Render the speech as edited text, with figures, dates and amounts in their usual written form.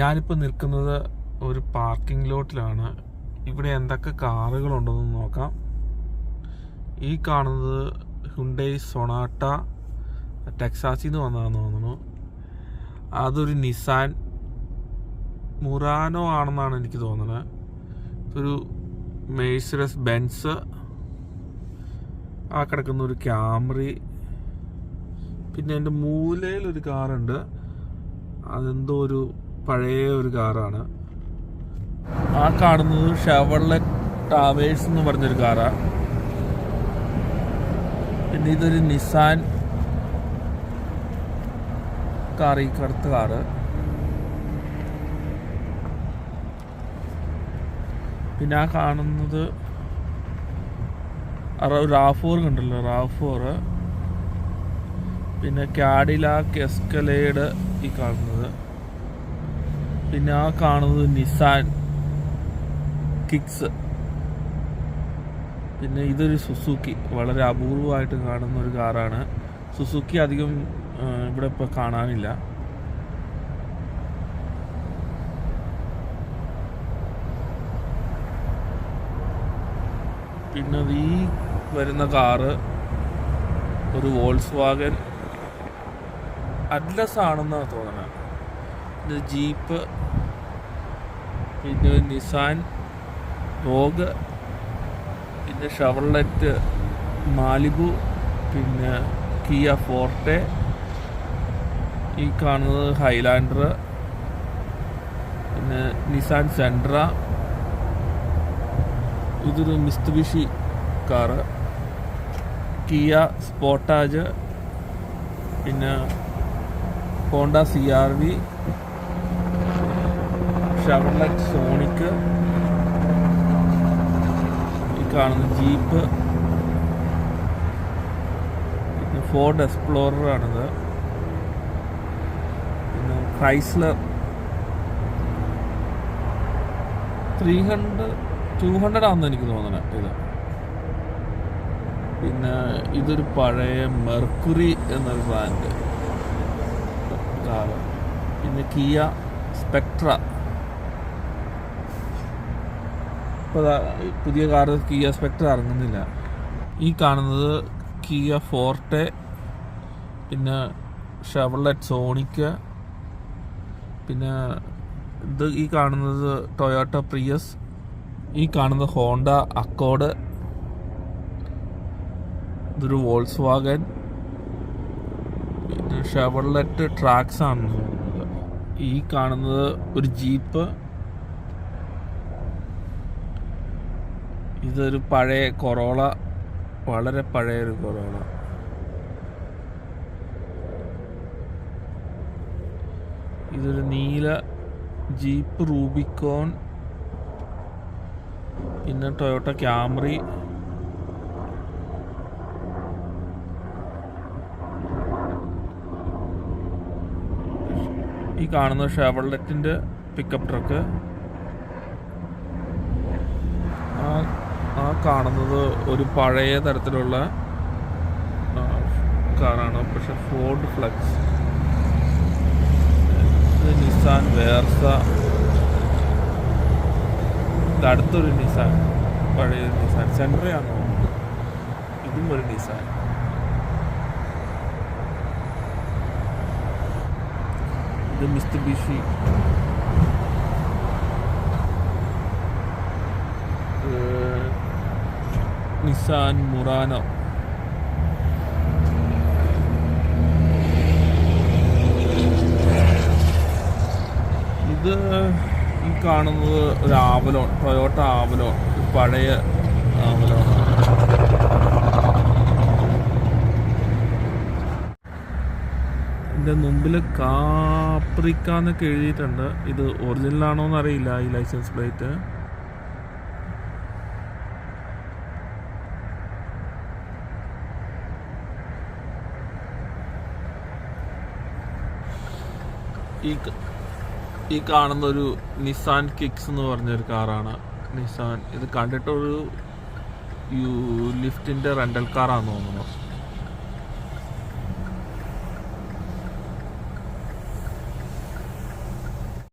ഞാനിപ്പോൾ നിൽക്കുന്നത് ഒരു പാർക്കിംഗ് ലോട്ടിലാണ്. ഇവിടെ എന്തൊക്കെ കാറുകളുണ്ടെന്ന് നോക്കാം. ഈ കാണുന്നത് ഹ്യുണ്ടായി സൊനാട്ട ടെക്സാസിൽ നിന്ന് വന്നതാണെന്ന് തോന്നുന്നു. അതൊരു നിസാൻ മുറാനോ ആണെന്നാണ് എനിക്ക് തോന്നുന്നത്. ഒരു മെഴ്സിഡസ് ബെൻസ്, ആ കിടക്കുന്ന ഒരു ക്യാമറി, പിന്നെ എൻ്റെ മൂലയിലൊരു കാറുണ്ട്. അതെന്തോ ഒരു പഴയ ഒരു കാറാണ്. ആ കാണുന്നത് ഷെവർലെറ്റ് ടാവേഴ്സ് എന്ന് പറഞ്ഞൊരു കാറാണ്. പിന്നെ ഇതൊരു നിസാൻ കാർ, ഈ കറുത്ത കാറ്. പിന്നെ ആ കാണുന്നത് RAV4 കണ്ടല്ലോ, RAV4. പിന്നെ കാഡിലാക്ക് എസ്കലേഡ് ഈ കാണുന്നത്. പിന്നെ ആ കാണുന്നത് നിസാൻ കിക്സ്. പിന്നെ ഇതൊരു സുസുക്കി, വളരെ അപൂർവമായിട്ട് കാണുന്ന ഒരു കാറാണ്. സുസുക്കി അധികം ഇവിടെ ഇപ്പോൾ കാണാനില്ല. പിന്നെ ഈ വരുന്ന കാറ് ഒരു വോൾസ്വാഗൻ അറ്റ്ലസ് ആണെന്നാണ് തോന്നുന്നത്. ഇത് ജീപ്പ്, പിന്നെ നിസാൻ റോഗ്, പിന്നെ ഷെവർലെറ്റ് മാലിബു, പിന്നെ കിയ ഫോർട്ടെ, ഈ കാണുന്നത് ഹൈലാൻഡർ, പിന്നെ നിസാൻ സെൻട്ര, ഇതൊരു മിസ്തുബിഷി കാറ്, കിയ സ്പോട്ടാജ്, പിന്നെ ഹോണ്ട CR-V, ഷെവർലെറ്റ് സോണിക്, ഈ കാണുന്ന ജീപ്പ്, പിന്നെ ഫോർഡ് എക്സ്പ്ലോറർ ആണിത്, പിന്നെ ക്രൈസ്ലർ 200 ആണെന്ന് എനിക്ക് തോന്നുന്നത് ഇത്. പിന്നെ ഇതൊരു പഴയ മെർക്കുറി എന്നൊരു ബ്രാൻഡ് കാറ്. പിന്നെ കിയ സ്പെക്ട്ര, ഇപ്പോൾ പുതിയ കാറ് കിയ സ്പെക്ട്ര ഇറങ്ങുന്നില്ല. ഈ കാണുന്നത് കിയ ഫോർട്ടെ, പിന്നെ ഷെവർലെറ്റ് സോണിക്, പിന്നെ ഇത് ഈ കാണുന്നത് ടൊയോട്ട പ്രിയസ്, ഈ കാണുന്നത് ഹോണ്ട അക്കോർഡ്, ഇതൊരു വോൾസ്വാഗൻ, പിന്നെ ഷെവർലെറ്റ് ട്രാക്സ് ആണെന്ന് തോന്നുന്നത്. ഈ കാണുന്നത് ഒരു ജീപ്പ്, ഇതൊരു പഴയ കൊറോള, വളരെ പഴയൊരു കൊറോള. ഇതൊരു നീല ജീപ്പ് റൂബിക്കോൺ, പിന്നെ ടൊയോട്ട ക്യാമറി, ഈ കാണുന്ന ഷെവർലെറ്റിൻ്റെ പിക്കപ്പ് ട്രക്ക്, ആ കാണുന്നത് ഒരു പഴയ തരത്തിലുള്ള കാറാണ്, പക്ഷെ ഫോർഡ് ഫ്ലെക്സ്. ഇത് നിസാൻ വേർസ, ഇത് അടുത്തൊരു നിസാൻ, പഴയൊരു നിസാൻ സെൻട്രയാണെന്ന് തോന്നുന്നു. ഇതും ഒരു നിസാൻ. ഇത് മിസ്തുബിഷി, നിസാൻ മുറാനോ. ഇത് ഈ കാണുന്നത് ഒരു ആവലോൺ, ടൊയോട്ട ആവലോൺ, പഴയ ആവലോൺ. എൻ്റെ മുമ്പിൽ കാപ്രിക്ക എന്നൊക്കെ എഴുതിയിട്ടുണ്ട്. ഇത് ഒറിജിനലാണോ എന്നറിയില്ല ഈ ലൈസൻസ് പ്ലേറ്റ്. ഈ കാണുന്ന ഒരു നിസാൻ കിക്സ് എന്ന് പറഞ്ഞൊരു കാറാണ്. നിസാൻ ഇത് കണ്ടിട്ടൊരു ലിഫ്റ്റിൻ്റെ റെൻ്റൽ കാറാണെന്ന് തോന്നുന്നു.